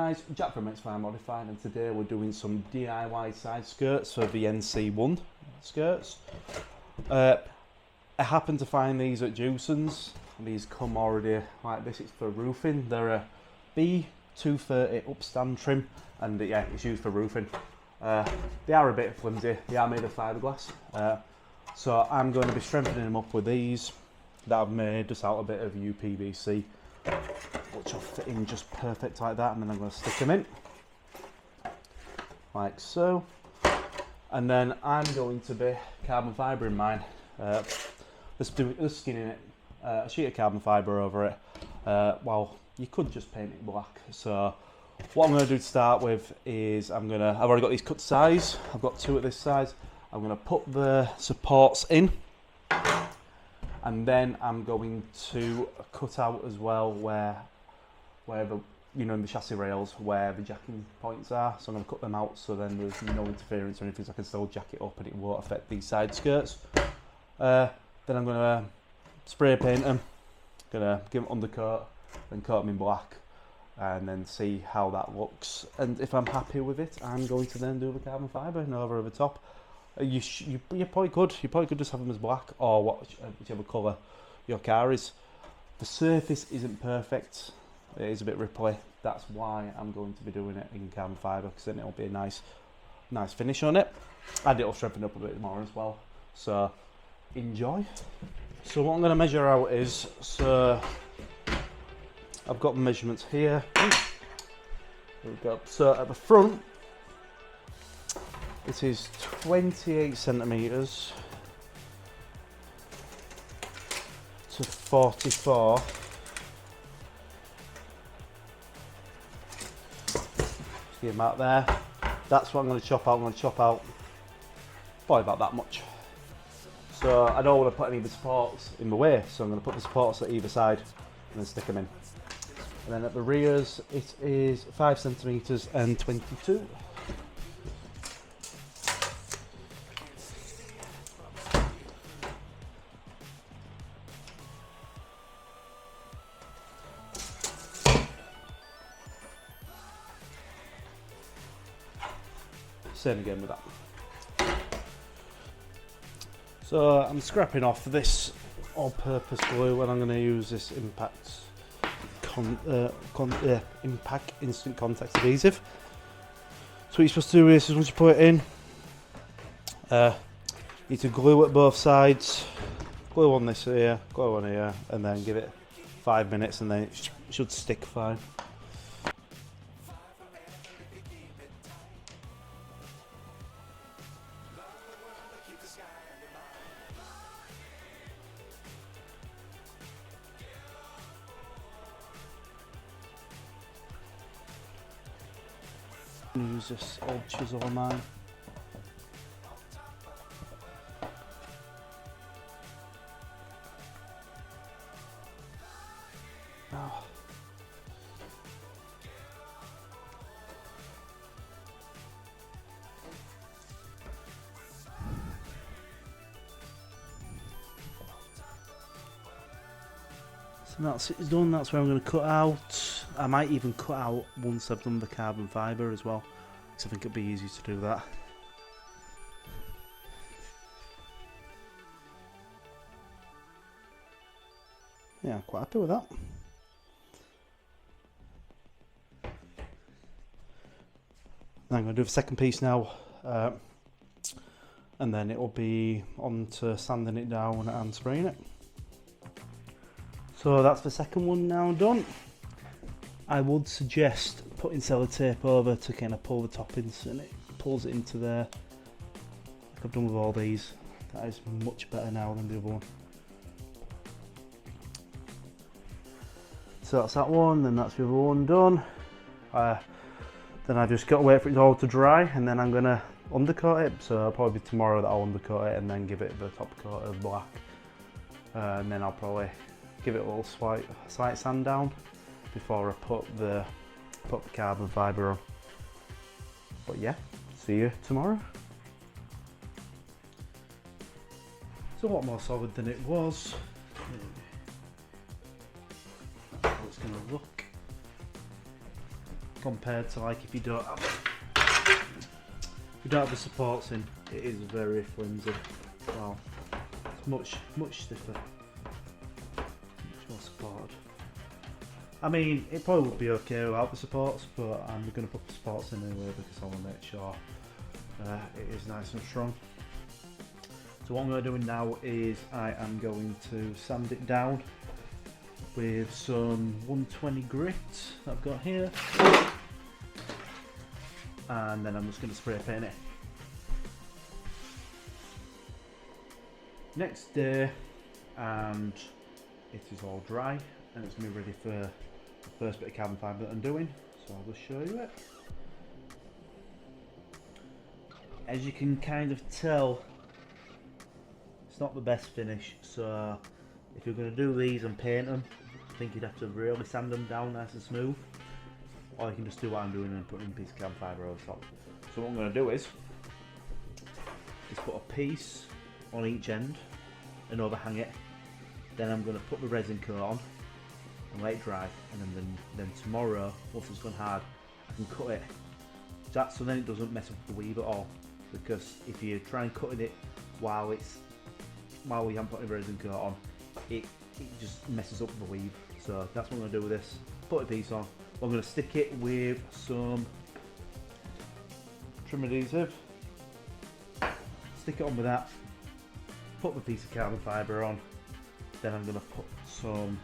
guys, Jack from Mx5 Modified, and today we're doing some DIY side skirts for the Nc1 skirts. I happened to find these at Jewson's, and these come already like this. It's for roofing. They're a B230 upstand trim, and yeah, it's used for roofing. They are a bit flimsy. They are made of fiberglass, so I'm going to be strengthening them up with these that I've made just out a bit of UPVC, which will fit in just perfect like that, and then I'm going to stick them in like so. And then I'm going to be carbon fibre in mine, just skinning it, a sheet of carbon fibre over it. Well, you could just paint it black. So what I'm going to do to start with is I've already got these cut to size. I've got two at this size. I'm going to put the supports in, and then I'm going to cut out as well where the, you know, in the chassis rails where the jacking points are. So I'm going to cut them out so then there's no interference or anything, so I can still jack it up and it won't affect these side skirts. Then I'm going to spray paint them, going to give them undercoat, then coat them in black, and then see how that looks. And if I'm happy with it, I'm going to then do the carbon fibre and over the top. You probably could. You probably could just have them as black, or whichever colour your car is. The surface isn't perfect. It is a bit ripply. That's why I'm going to be doing it in carbon fibre, because then it'll be a nice finish on it, and it'll strengthen up a bit more as well. So enjoy. So what I'm going to measure out is, so I've got the measurements here. There we go. So at the front, it is 28 centimetres to 44. See them out there. That's what I'm going to chop out. I'm going to chop out probably about that much. So I don't want to put any of the supports in the way, so I'm going to put the supports at either side and then stick them in. And then at the rears, it is 5 centimetres and 22. Same again with that. So I'm scrapping off this all-purpose glue, and I'm going to use this Impact Instant Contact Adhesive. So what you're supposed to do is once you put it in, you need to glue at both sides. Glue on this here, glue on here, and then give it 5 minutes, and then it should stick fine. Use this old chisel of mine. Oh. So that's it done. That's where I'm going to cut out. I might even cut out once I've done the carbon fibre as well, because I think it'd be easy to do that. Yeah, I'm quite happy with that. Now I'm going to do the second piece now, and then it will be on to sanding it down and spraying it. So that's the second one now done. I would suggest putting sellotape over to kind of pull the top in, and it pulls it into there, like I've done with all these. That is much better now than the other one. So that's that one, then that's the other one done. Then I've just got to wait for it all to dry, and then I'm going to undercoat it. So it'll probably be tomorrow that I'll undercoat it and then give it the top coat of black. And then I'll probably give it a little slight sand down before I put the carbon fibre on. But yeah, see you tomorrow. It's a lot more solid than it was. How it's going to look. compared to like if you don't have the supports in. It is very flimsy. Wow, it's much stiffer, much more supported. I mean, it probably would be okay without the supports, but I'm going to put the supports in anyway because I want to make sure it is nice and strong. So what I'm going to do now is I am going to sand it down with some 120 grit that I've got here, and then I'm just going to spray paint it. Next day, and it is all dry and it's going to be ready for the first bit of carbon fibre that I'm doing, so I'll just show you it. As you can kind of tell, it's not the best finish, so if you're going to do these and paint them, I think you'd have to really sand them down nice and smooth, or you can just do what I'm doing and put in a piece of carbon fibre over the top. So what I'm going to do is put a piece on each end and overhang it, then I'm going to put the resin coat on and let it dry, and then tomorrow, once it's gone hard, I can cut it so then it doesn't mess up the weave at all, because if you try and cutting it while you haven't put the resin coat on, it just messes up the weave. So that's what I'm going to do with this. Put a piece on. I'm going to stick it with some trim adhesive, stick it on with that, put the piece of carbon fibre on, then I'm going to put some,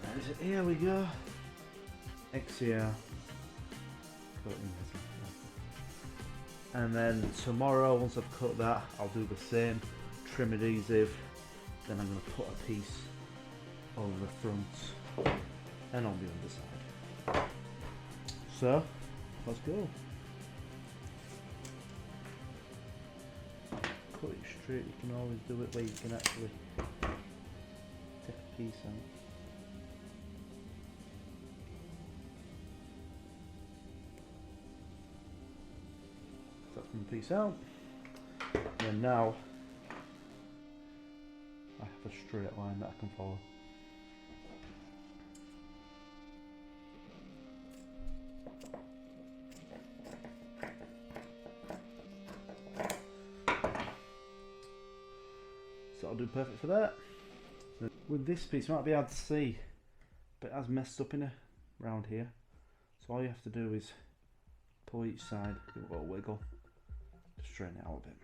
where is it? Here we go, Nc1 coating resin. And then tomorrow, once I've cut that, I'll do the same, trim adhesive, then I'm going to put a piece over the front and on the underside. So, let's go. Cut it straight, you can always do it where you can actually take a piece out. That's one piece out. And now I have a straight line that I can follow. So I'll do perfect for that. With this piece, it might be hard to see, but it has messed up around here. So all you have to do is pull each side, give it a little wiggle, to straighten it out a bit.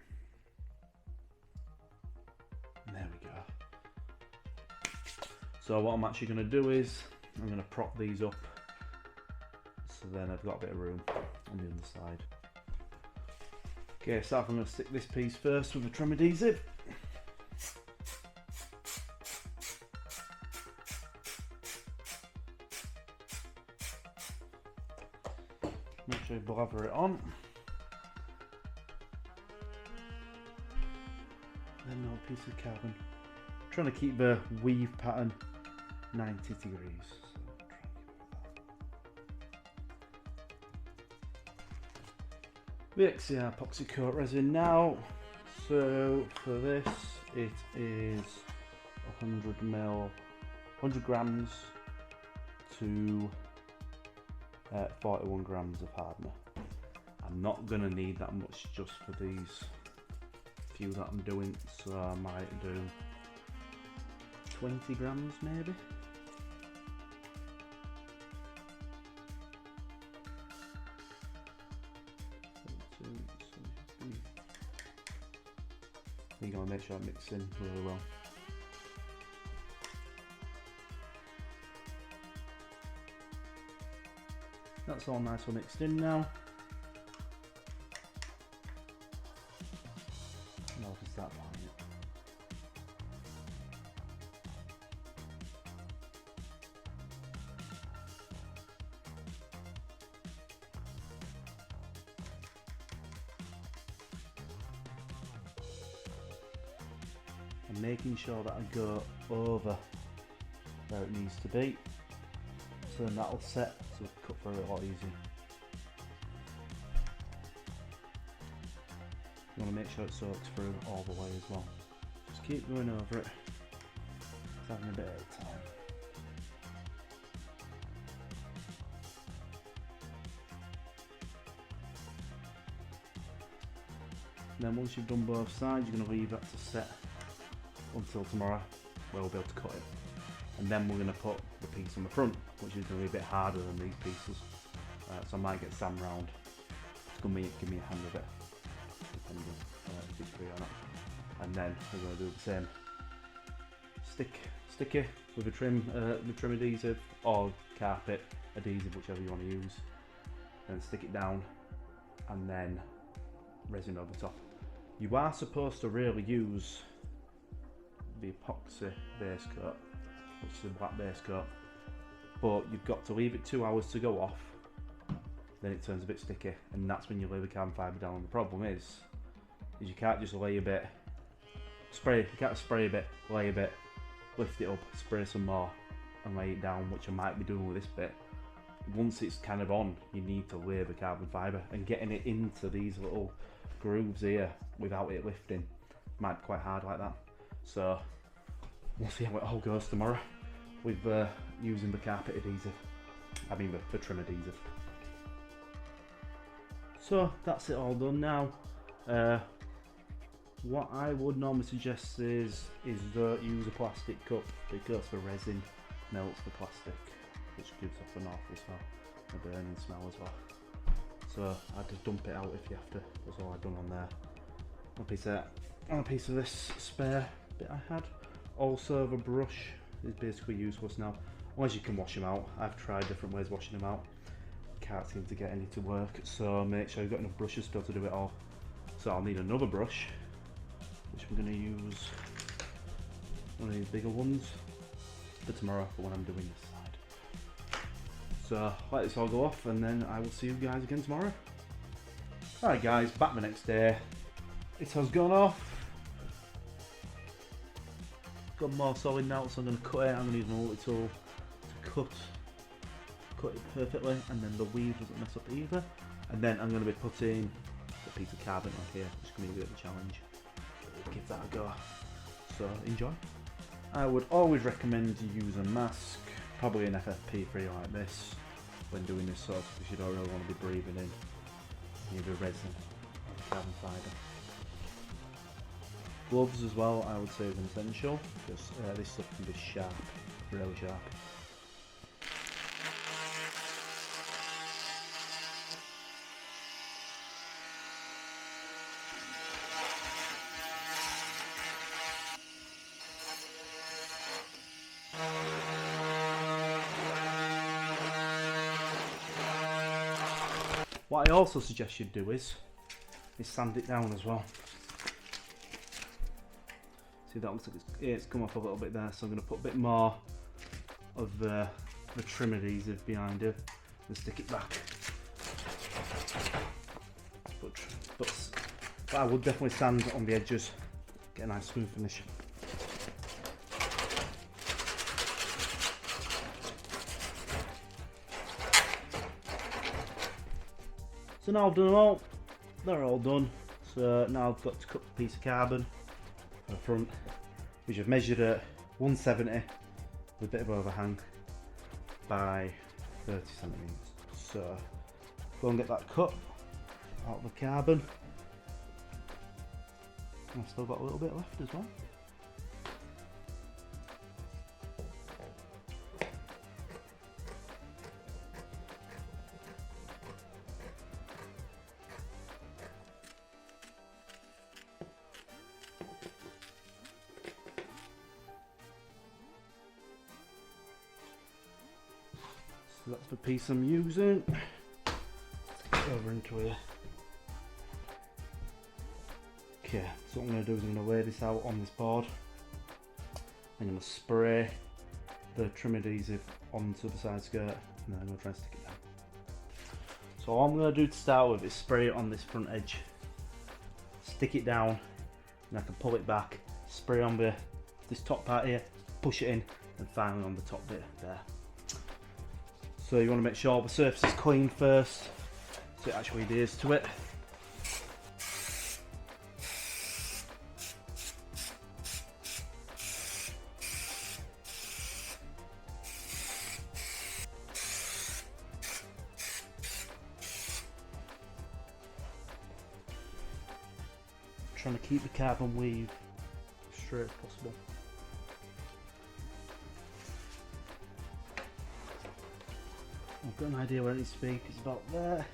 And there we go. So what I'm actually going to do is I'm going to prop these up, so then I've got a bit of room on the other side. Okay, so I'm going to stick this piece first with the trim adhesive. Make sure you blather it on. Then another piece of carbon. I'm trying to keep the weave pattern 90 degrees. So the Nc1 epoxy coat resin now. So for this, it is 100 grams to 41 grams of hardener. I'm not going to need that much just for these few that I'm doing, so I might do 20 grams maybe. I think I'll make sure I mix in really well. That's all nice and mixed in now. I'll just start lining it. And making sure that I go over where it needs to be, so then that'll set to cut through it a lot easier. You want to make sure it soaks through all the way as well. Just keep going over it. It's having a bit of time. then once you've done both sides, you're going to leave that to set until tomorrow, where we'll be able to cut it. And then we're going to put the piece on the front, which is going to be a bit harder than these pieces. So I might get Sam round to give me a hand with it, depending if it's free or not. And then we're going to do the same. Sticky with a trim adhesive or carpet adhesive, whichever you want to use. Then stick it down, and then resin over top. You are supposed to really use the epoxy base coat, which is a black base coat, but you've got to leave it 2 hours to go off. Then it turns a bit sticky, and that's when you lay the carbon fibre down. The problem is you can't just lay a bit, you can't spray a bit, lay a bit, lift it up, spray some more, and lay it down, which I might be doing with this bit. Once it's kind of on, you need to lay the carbon fibre, and getting it into these little grooves here without it lifting might be quite hard like that. So we'll see how it all goes tomorrow with using the carpet adhesive, I mean the trim adhesive. So that's it all done now. What I would normally suggest is don't use a plastic cup, because the resin melts the plastic, which gives off an awful smell, a burning smell as well. So I just dump it out if you have to. That's all I've done on there. A piece of this spare bit I had. Also the brush is basically useless now, unless you can wash them out. I've tried different ways of washing them out, can't seem to get any to work, so make sure you've got enough brushes still to do it all. So I'll need another brush, which I'm going to use one of these bigger ones for tomorrow for when I'm doing this side. So let this all go off, and then I will see you guys again tomorrow. Alright guys, back the next day. It has gone off. Got more solid now, so I'm going to cut it. I'm going to use my multi-tool to cut it perfectly, and then the weave doesn't mess up either. And then I'm going to be putting a piece of carbon on here, which is going to be a bit of a challenge. Give that a go. So enjoy. I would always recommend you use a mask, probably an FFP3 like this, when doing this sort of, because you don't really want to be breathing in either resin or carbon fibre. Gloves as well, I would say, is essential, because this stuff can be sharp, really sharp. What I also suggest you do is sand it down as well. See, that looks like it's come off a little bit there, so I'm going to put a bit more of the trim adhesive behind it and stick it back. But I would definitely sand on the edges, get a nice smooth finish. So now I've done them all, they're all done. So now I've got to cut the piece of carbon for the front, which I've measured at 170 with a bit of overhang by 30 centimetres. So go and get that cut out of the carbon. I've still got a little bit left as well. So that's the piece I'm using. Over into here. Okay, so what I'm going to do is I'm going to lay this out on this board. I'm going to spray the trim adhesive onto the side skirt, and then I'm going to try and stick it down. So all I'm going to do to start with is spray it on this front edge, stick it down, and I can pull it back, spray on this top part here, push it in, and finally on the top bit there. So you want to make sure the surface is clean first, so it actually adheres to it. trying to keep the carbon weave as straight as possible. I've got an idea where it needs to be, it's about there.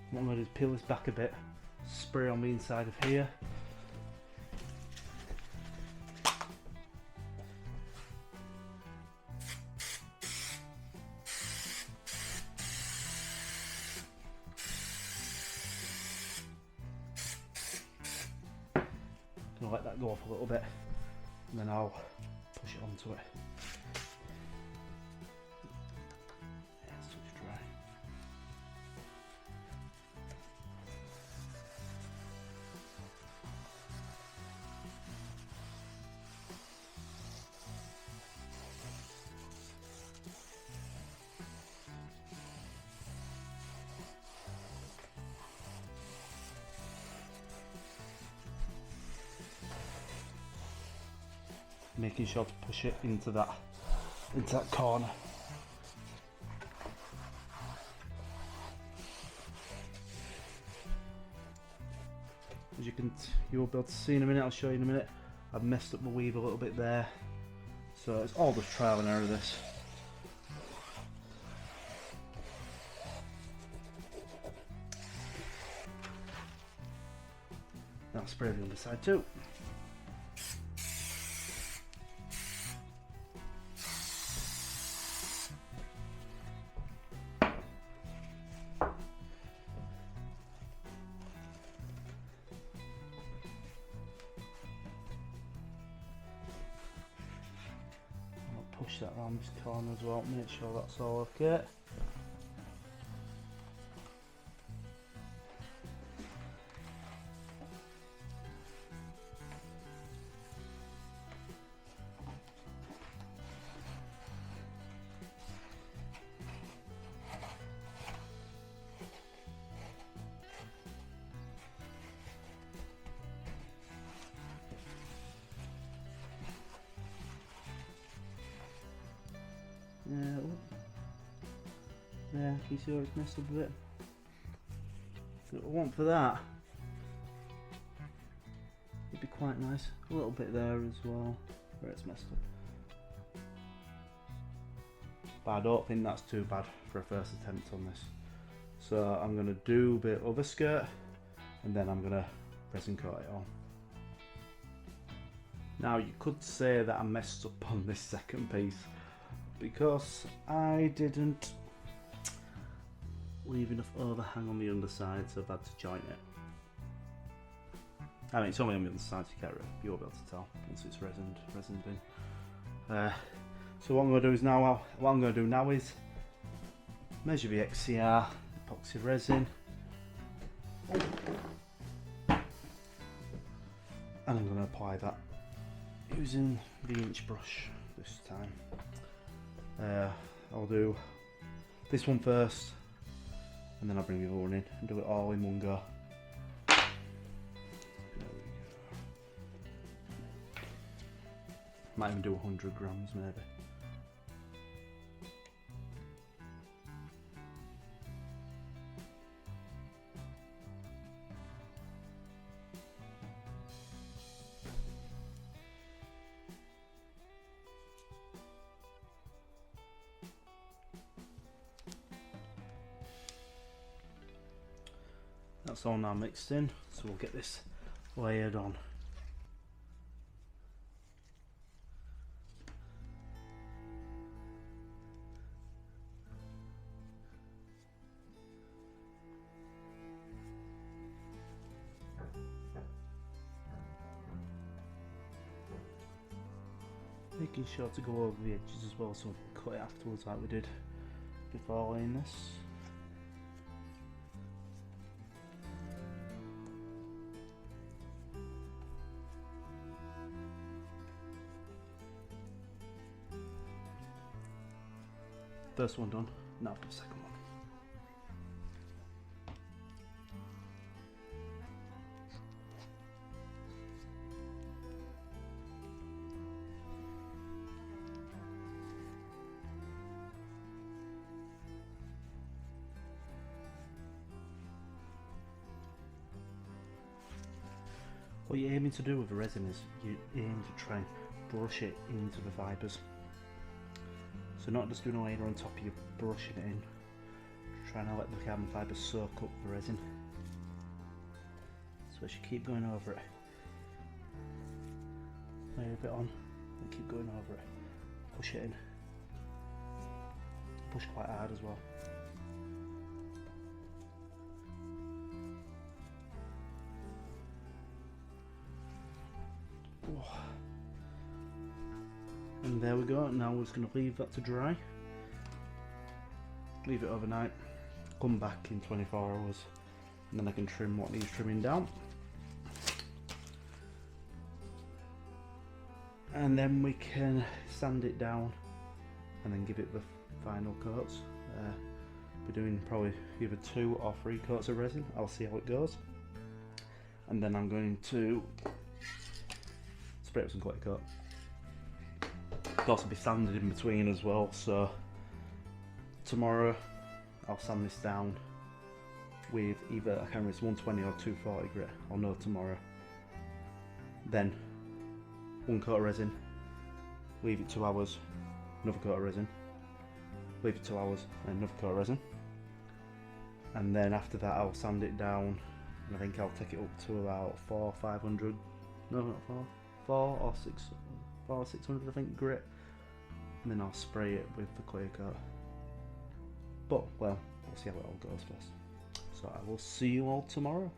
What I'm going to do is peel this back a bit, spray on the inside of here. Gonna let that go off a little bit, and then I'll push it onto it. Yeah, it's too dry. Making sure to push it into that corner. As you'll be able to see in a minute, I'll show you in a minute, I've messed up the weave a little bit there. So it's all just trial and error this. Now I'll spray the underside too. Push that around this corner as well, make sure that's all okay. Yeah, can you see where it's messed up a bit? So what I want for that, it'd be quite nice. A little bit there as well, where it's messed up. But I don't think that's too bad for a first attempt on this. So I'm going to do a bit of a skirt, and then I'm going to resin coat it on. Now you could say that I messed up on this second piece, because I didn't leave enough overhang on the underside, so I've had to joint it. I mean, it's only on the underside, so you'll be able to tell once it's resined in. So what I'm going to do is now, measure the XCR epoxy resin, and I'm going to apply that using the inch brush this time. I'll do this one first, and then I'll bring the other one in and do it all in one go. Might even do 100 grams maybe. That's all now mixed in, so we'll get this layered on. making sure to go over the edges as well, so we can cut it afterwards like we did before laying this. First one done, now for the second one. What you're aiming to do with the resin is you aim to try and brush it into the fibres. So not just doing a layer on top, you're brushing it in, trying to let the carbon fibre soak up the resin. So as you keep going over it, layer a bit on, and keep going over it, push it in. Push quite hard as well. And there we go. Now we're just going to leave that to dry, leave it overnight, come back in 24 hours, and then I can trim what needs trimming down, and then we can sand it down and then give it the final coats. We're doing probably either 2 or 3 coats of resin. I'll see how it goes, and then I'm going to spray it with some clay coat. It'll also be sanded in between as well, so tomorrow I'll sand this down with either, I can't remember, it's 120 or 240 grit, I'll know tomorrow. Then 1 coat of resin, leave it 2 hours, another coat of resin, leave it 2 hours, and another coat of resin. And then after that I'll sand it down, and I think I'll take it up to about 400 or 500, no not 4 or 600 I think grit, and then I'll spray it with the clear coat. But well, we'll see how it all goes first. So I will see you all tomorrow.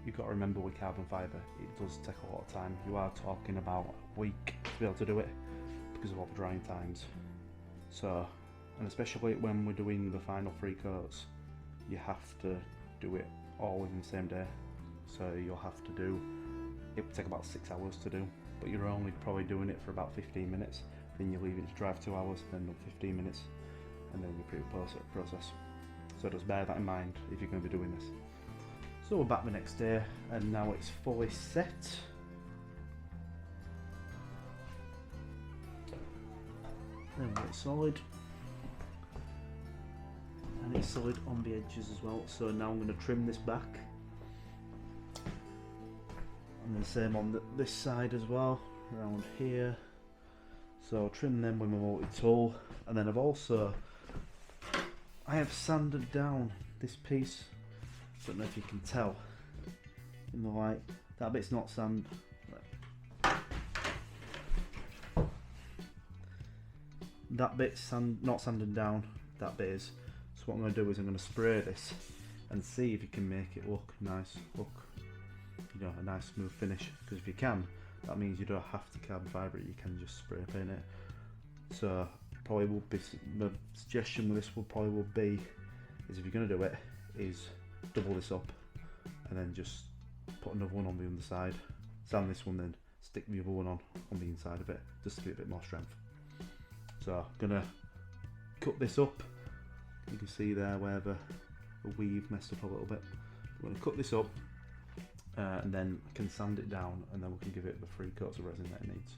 You've got to remember with carbon fibre, it does take a lot of time. You are talking about a week to be able to do it because of all the drying times. So, and especially when we're doing the final 3 coats, you have to do it all within the same day. So you'll have to do, it will take about 6 hours to do, but you're only probably doing it for about 15 minutes. Then you leave it to dry for 2 hours, then another 15 minutes, and then you pre-post process. So just bear that in mind if you're going to be doing this. So we're back the next day, and now it's fully set. Then it's solid, and it's solid on the edges as well. So now I'm going to trim this back, and then same on this side as well, around here. So I'll trim them with my multi-tool, and then I have sanded down this piece. Don't know if you can tell in the light, that bit's not sand. That bit's not sanded down, that bit is. So what I'm going to do is I'm going to spray this and see if you can make it look nice, you know, a nice smooth finish. Because if you can, that means you don't have to carbon fibre it, you can just spray paint it. So probably would be, the suggestion with this will be is if you're going to do it, is double this up and then just put another one on the underside, sand this one, then stick the other one on the inside of it, just to give it a bit more strength. So I'm gonna cut this up. You can see there where the weave messed up a little bit. I'm gonna cut this up and then I can sand it down, and then we can give it the 3 coats of resin that it needs.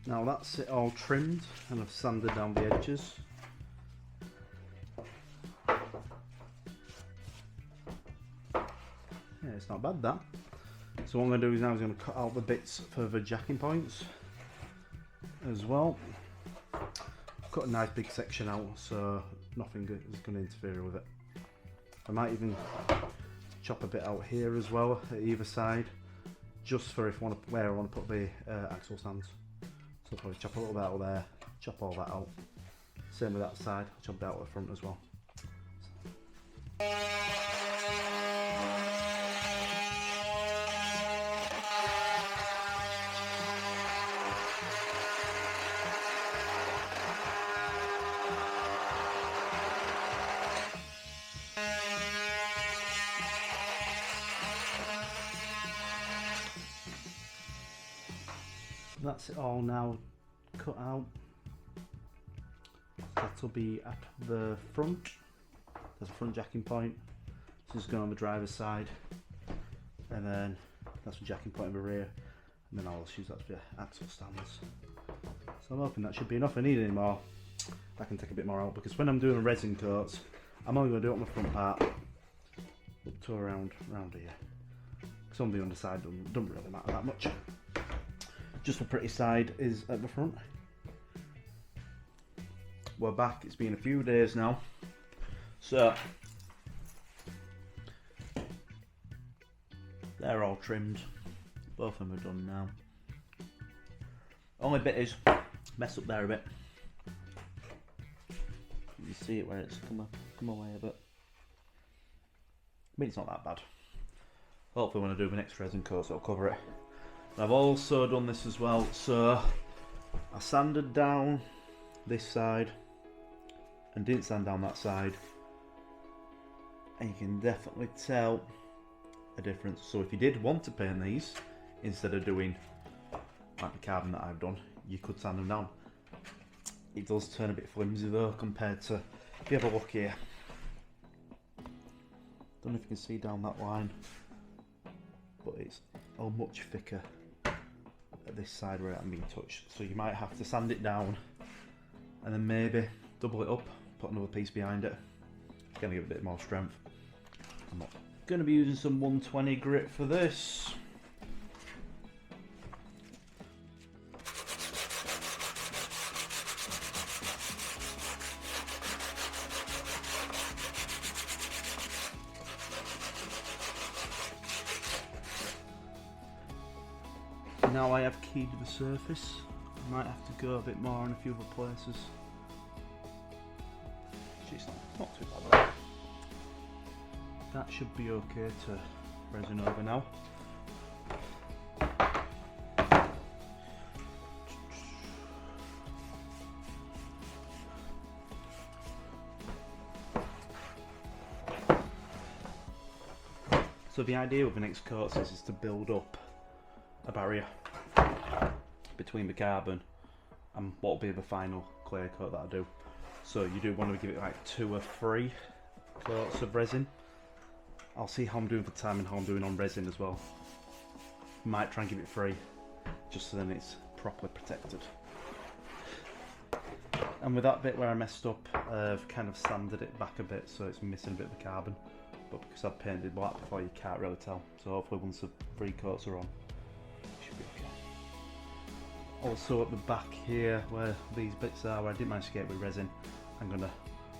Now that's it all trimmed, and I've sanded down the edges. Yeah, it's not bad that. So what I'm going to do is now I'm going to cut out the bits for the jacking points as well. Cut a nice big section out so nothing is going to interfere with it. I might even chop a bit out here as well at either side, just for if I want to, where I want to put the axle stands. So I'll probably chop a little bit out there, chop all that out. Same with that side, I'll chop it out at the front as well. That's it all now cut out. That'll be at the front. There's a front jacking point. This is going on the driver's side, and then that's the jacking point in the rear, and then I'll just use that for axle stands. So I'm hoping that should be enough. If I need any more, I can take a bit more out, because when I'm doing resin coats, I'm only going to do it on the front part up to around here, because on the underside doesn't really matter that much. Just the pretty side is at the front. We're back, it's been a few days now. So, they're all trimmed. Both of them are done now. Only bit is, mess up there a bit. You see it where it's come away a bit. I mean, it's not that bad. Hopefully when I do the next resin coat, it'll cover it. I've also done this as well, so I sanded down this side and didn't sand down that side, and you can definitely tell a difference. So if you did want to paint these, instead of doing like the carbon that I've done, you could sand them down. It does turn a bit flimsy though, compared to, if you have a look here, don't know if you can see down that line, but it's all much thicker at this side where it hasn't been touched. So you might have to sand it down and then maybe double it up, put another piece behind it. It's going to give it a bit more strength. I'm not going to be using some 120 grit for this. Now I have keyed the surface. I might have to go a bit more in a few other places. Actually, it's not too bad. That should be okay to resin over now. So the idea with the next coats is to build up a barrier between the carbon and what will be the final clear coat that I do. So you do want to give it like 2 or 3 coats of resin. I'll see how I'm doing for time and how I'm doing on resin as well. Might try and give it 3, just so then it's properly protected. And with that bit where I messed up, I've kind of sanded it back a bit so it's missing a bit of the carbon. But because I've painted black before, you can't really tell. So hopefully once the 3 coats are on, should be okay. Also at the back here, where these bits are, where I didn't manage to get with resin, I'm going to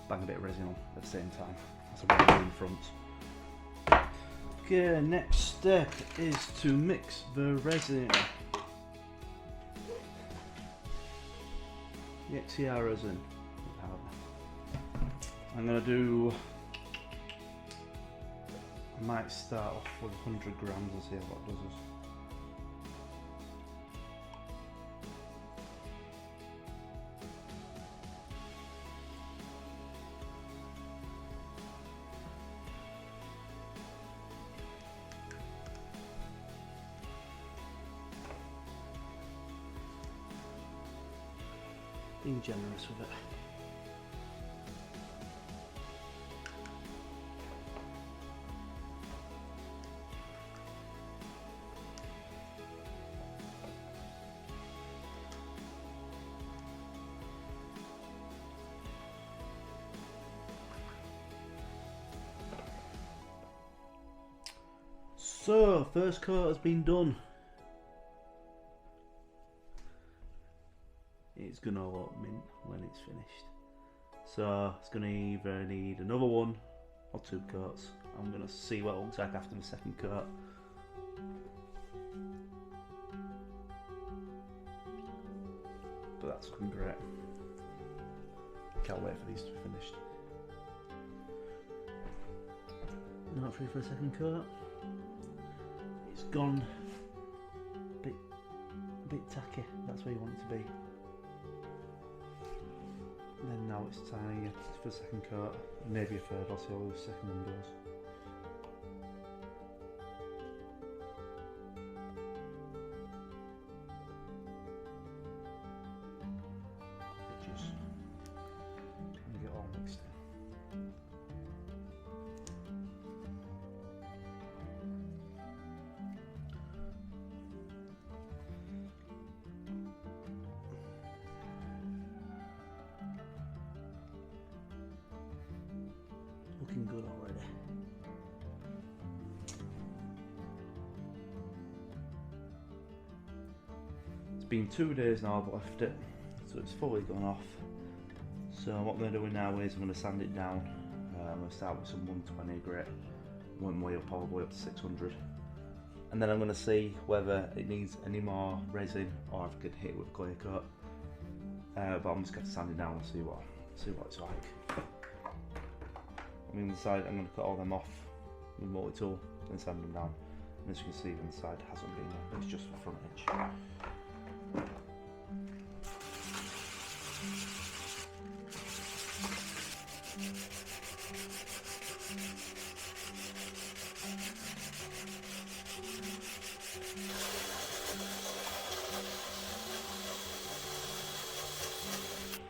bang a bit of resin on at the same time. That's what I'm doing in front. Okay, next step is to mix the resin. The XCR resin. I'm going to do, I might start off with 100 grams and see how that does us. Being generous with it. So, first coat has been done. It's gonna look mint when it's finished. So it's gonna either need another one or 2 coats. I'm gonna see what it looks like after the second coat. But that's looking great. Can't wait for these to be finished. Not free for a second coat. It's gone a bit tacky. That's where you want it to be. And then now it's time for the second coat. Maybe a third. I'll see how the second one goes. Just trying to get all mixed in. Looking good already. It's been 2 days now I've left it, so it's fully gone off. So what I'm going to do now is I'm going to sand it down. I'm going to start with some 120 grit, one way up, probably up to 600. And then I'm going to see whether it needs any more resin or if I could hit it with a clear coat. But I'm just going to sand it down and see what it's like. On the side, I'm going to cut all them off with a multi-tool and sand them down. And as you can see, the inside hasn't been done, it's just the front edge.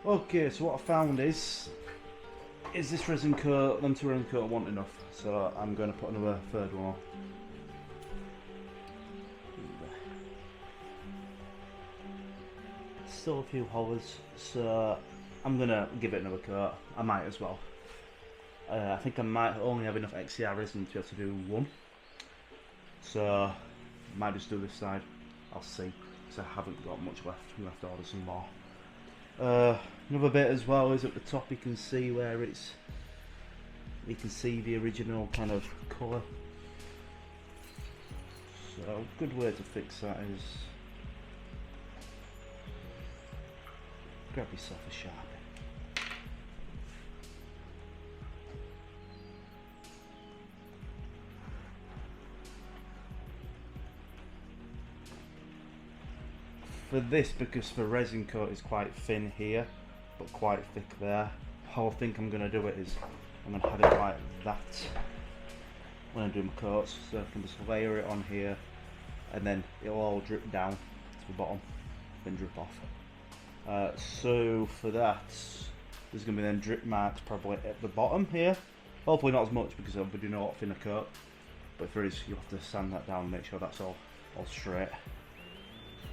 Okay, so what I found is this resin coat, them 2 resin coat weren't enough, so I'm going to put another third one on. Still a few hollers, so I'm going to give it another coat. I might as well. I think I might only have enough XCR resin to be able to do 1. So I might just do this side. I'll see, because I haven't got much left. I'm going to have to order some more. Another bit as well is at the top you can see where you can see the original kind of colour. So a good way to fix that is grab yourself a Sharpie. For this, because the resin coat is quite thin here but quite thick there, how I think I'm going to do it is I'm going to have it like that when I do my coats, so I can just layer it on here and then it'll all drip down to the bottom, then drip off. So for that, there's going to be then drip marks probably at the bottom here, hopefully not as much because I'll be doing a lot thinner coat, but if there is, you'll have to sand that down and make sure that's all straight.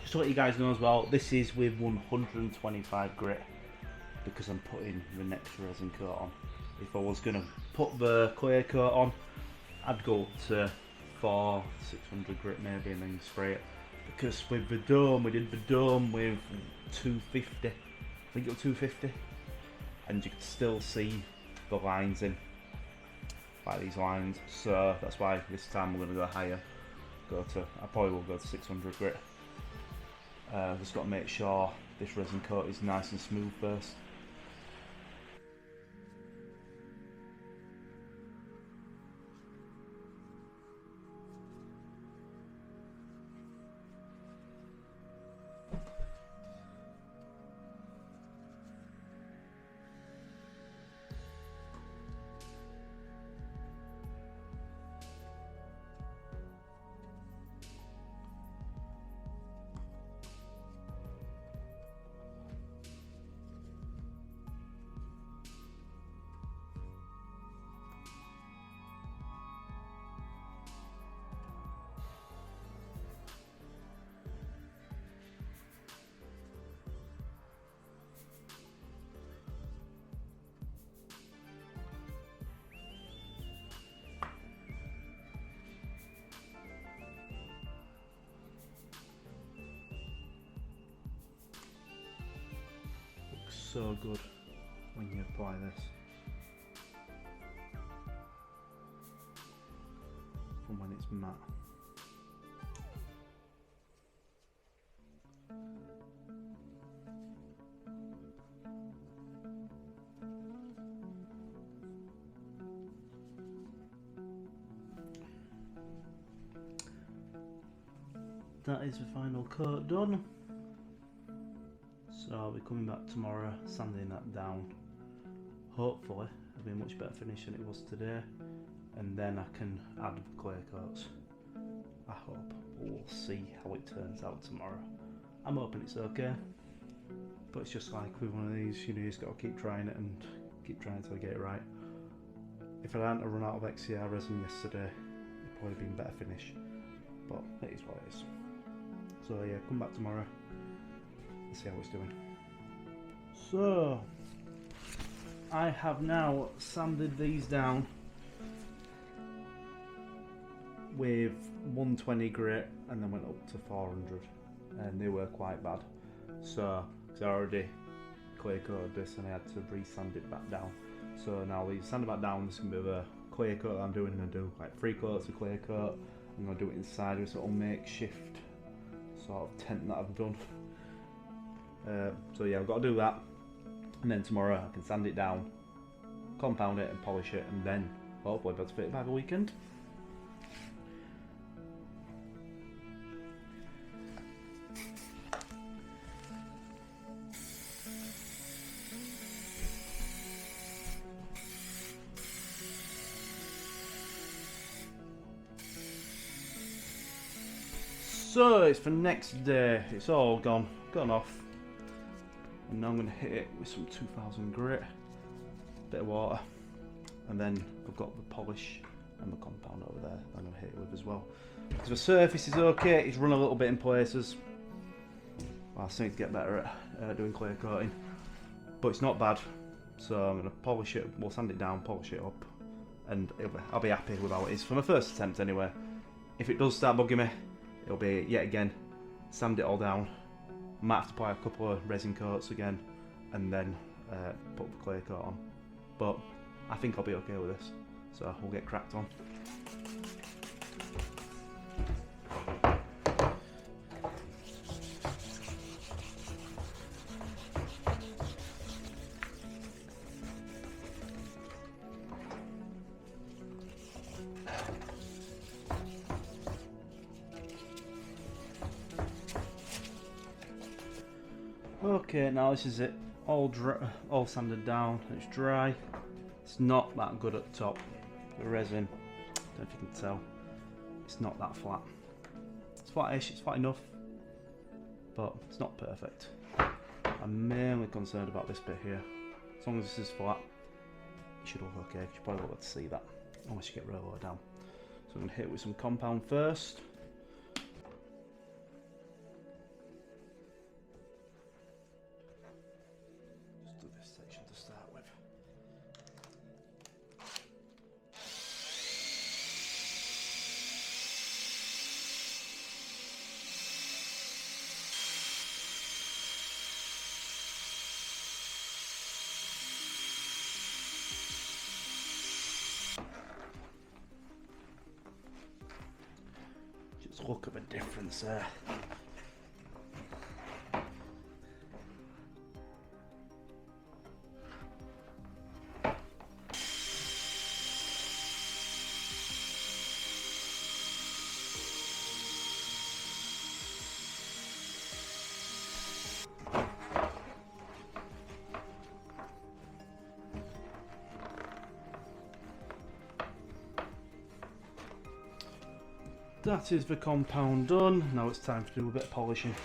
Just to let you guys know as well, this is with 125 grit because I'm putting the next resin coat on. If I was going to put the clear coat on, I'd go up to 400-600 grit maybe and then spray it. Because with the dome, we did the dome with 250, I think it was 250, and you could still see the lines in, like these lines. So that's why this time we're going to go higher. I probably will go to 600 grit. Just got to make sure this resin coat is nice and smooth first. so good when you apply this from when it's matte. That is the final coat done. So I'll be coming back tomorrow, sanding that down. Hopefully it'll be a much better finish than it was today, and then I can add clear coats. I hope. We'll see how it turns out tomorrow. I'm hoping it's okay, but it's just like with one of these, you know, you just got to keep trying it and keep trying until I get it right. If I hadn't run out of XCR resin yesterday, it'd probably been a better finish, but it is what it is. So yeah, come back tomorrow and see how it's doing. So I have now sanded these down with 120 grit and then went up to 400, and they were quite bad. So because I already clear coated this and I had to re-sand it back down. So now we sand it back down. This is gonna be the clear coat that I'm doing. I'm gonna do like 3 coats of clear coat. I'm gonna do it inside with a little makeshift sort of tent that I've done. So yeah, I've got to do that, and then tomorrow I can sand it down, compound it and polish it, and then hopefully be able to fit it by the weekend. So it's for next day, it's all gone off, and now I'm going to hit it with some 2000 grit, bit of water, and then I've got the polish and the compound over there I'm going to hit it with as well. Because the surface is okay, it's run a little bit in places. I still need to get better at doing clear coating, but it's not bad. So I'm going to polish it, we'll sand it down, polish it up, and I'll be happy with how it is for my first attempt anyway. If it does start bugging me, it'll be yet again sand it all down. Might have to apply a couple of resin coats again, and then put the clear coat on. But I think I'll be okay with this, so we'll get cracked on. Okay, now this is it, all sanded down, it's dry. It's not that good at the top, the resin, I don't know if you can tell, it's not that flat. It's flat-ish, it's flat enough, but it's not perfect. I'm mainly concerned about this bit here. As long as this is flat, it should look okay, because you probably won't be able to see that, unless you get real low down. So I'm going to hit it with some compound first. Look at the difference there. That is the compound done. Now it's time to do a bit of polishing.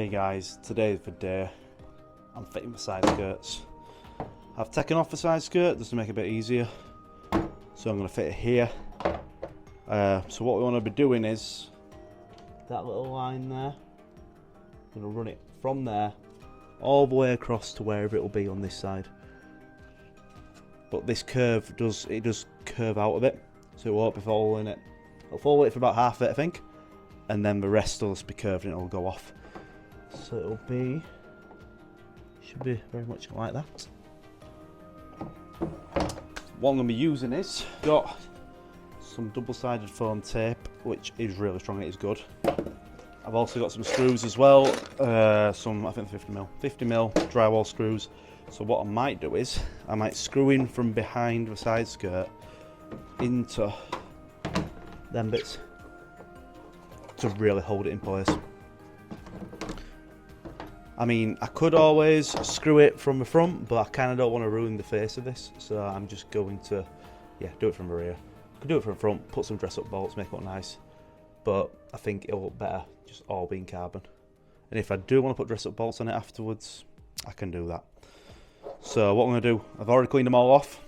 Hey guys, today's the day. I'm fitting the side skirts. I've taken off the side skirt just to make it a bit easier. So I'm going to fit it here. So what we want to be doing is that little line there. I'm going to run it from there all the way across to wherever it will be on this side. But this curve does curve out a bit, so it won't be following it. It'll follow it for about half of it, I think, and then the rest will just be curved and it'll go off. So it'll be, should be very much like that. What I'm going to be using is, got some double-sided foam tape, which is really strong, it is good. I've also got some screws as well, some, I think 50mm drywall screws. So what I might do is, I might screw in from behind the side skirt into them bits to really hold it in place. I mean, I could always screw it from the front, but I kind of don't want to ruin the face of this, so I'm just going to, yeah, do it from the rear. I could do it from the front, put some dress-up bolts, make it look nice, but I think it'll look better just all being carbon. And if I do want to put dress-up bolts on it afterwards, I can do that. So what I'm going to do, I've already cleaned them all off.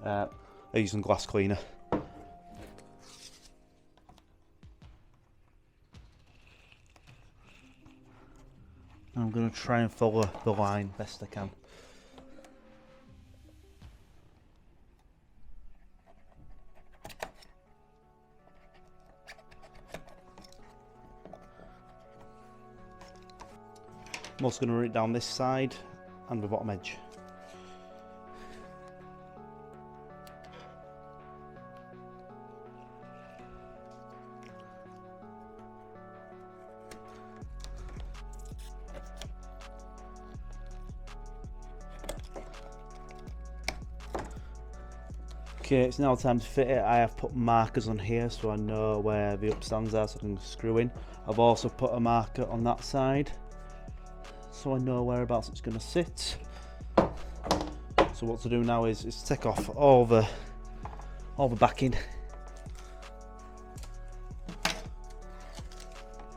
I use some glass cleaner. I'm going to try and follow the line best I can. I'm also going to run it down this side and the bottom edge. Okay, it's now time to fit it. I have put markers on here so I know where the upstands are so I can screw in. I've also put a marker on that side so I know whereabouts it's going to sit. So what to do now is take off all the backing.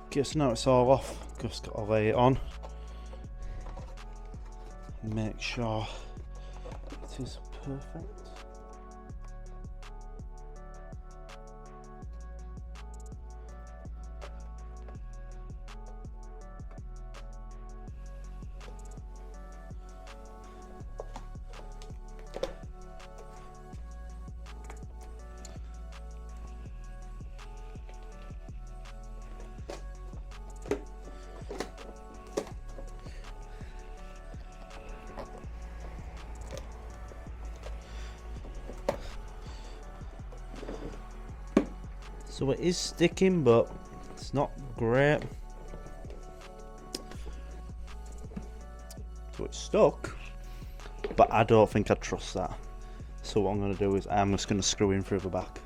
Okay, so now it's all off. Just got to lay it on. Make sure it is perfect. So it is sticking, but it's not great. So it's stuck, but I don't think I trust that. So what I'm going to do is I'm just going to screw in through the back.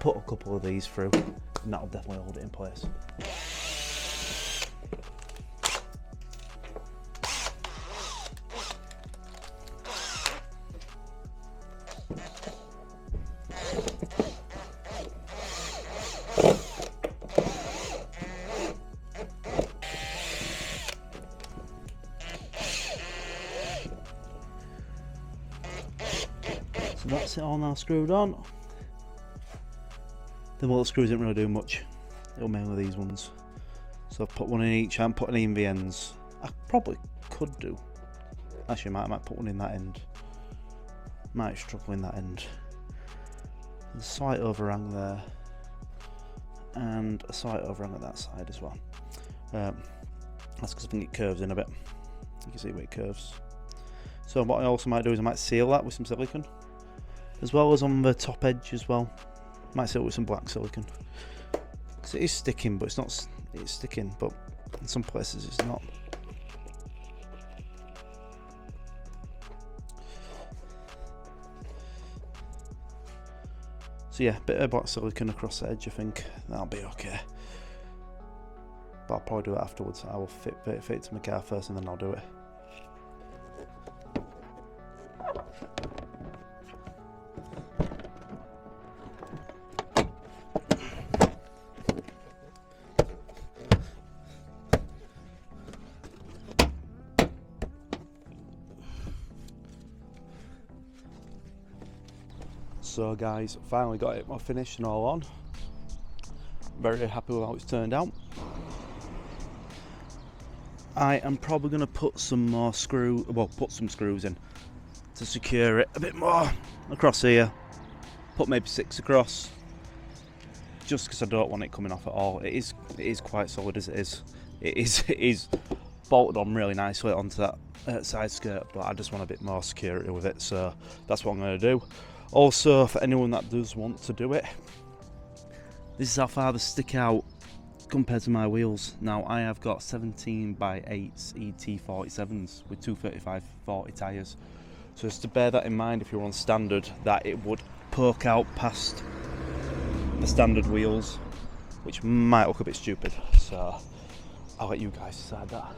Put a couple of these through, and that'll definitely hold it in place. So that's it all now screwed on. The little screws didn't really do much. It'll mainly these ones. So I've put one in each hand, putting in the ends. I probably could do. Actually, I might put one in that end. Might struggle in that end. There's a slight overhang there. And a slight overhang at that side as well. That's because I think it curves in a bit. You can see where it curves. So what I also might do is I might seal that with some silicone, as well as on the top edge as well. Might seal it with some black silicone, because it is sticking, but it's not. It's sticking, but in some places it's not. So yeah, bit of black silicone across the edge. I think that'll be okay. But I'll probably do it afterwards. I will fit it to my car first, and then I'll do it. So guys, finally got it all finished and all on. Very happy with how it's turned out. I am probably going to put some more put some screws in to secure it a bit more across here. Put maybe 6 across, just because I don't want it coming off at all. It is quite solid as it is. It is bolted on really nicely onto that side skirt, but I just want a bit more security with it, so that's what I'm going to do. Also, for anyone that does want to do it, this is how far they stick out compared to my wheels. Now I have got 17x8s ET47s with 235/40 tyres, so just to bear that in mind if you're on standard, that it would poke out past the standard wheels, which might look a bit stupid, so I'll let you guys decide that.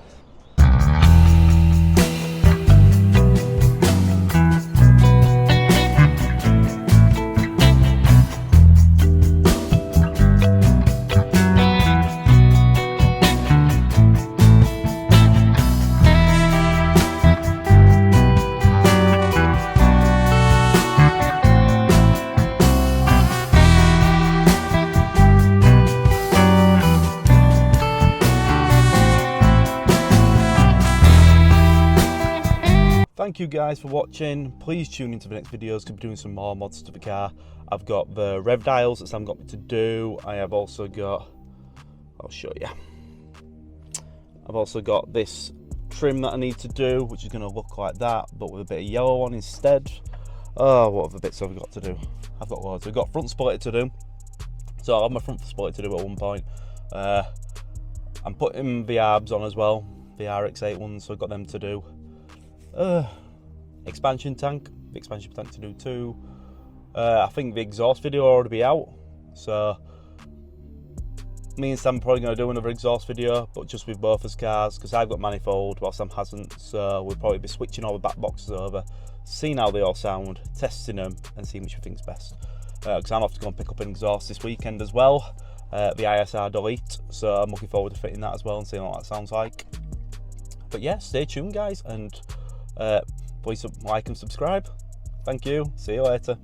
Thank you guys for watching. Please tune into the next videos, to be doing some more mods to the car. I've got the rev dials that Sam got me to do. I have also got, I'll show you. I've also got this trim that I need to do, which is going to look like that, but with a bit of yellow on instead. Oh, what other bits have I got to do? I've got loads. I've got front splitter to do. So I'll have my front splitter to do at one point. I'm putting the arbs on as well, the RX-8 ones, so I've got them to do. Expansion tank to do too. I think the exhaust video will already be out, so me and Sam are probably going to do another exhaust video, but just with both his cars, because I've got manifold while Sam hasn't, so we'll probably be switching all the back boxes over, seeing how they all sound, testing them and seeing which we think's best, because I'm off to go and pick up an exhaust this weekend as well, the ISR Delete, so I'm looking forward to fitting that as well and seeing what that sounds like. But yeah, stay tuned guys, and please like and subscribe. Thank you. See you later.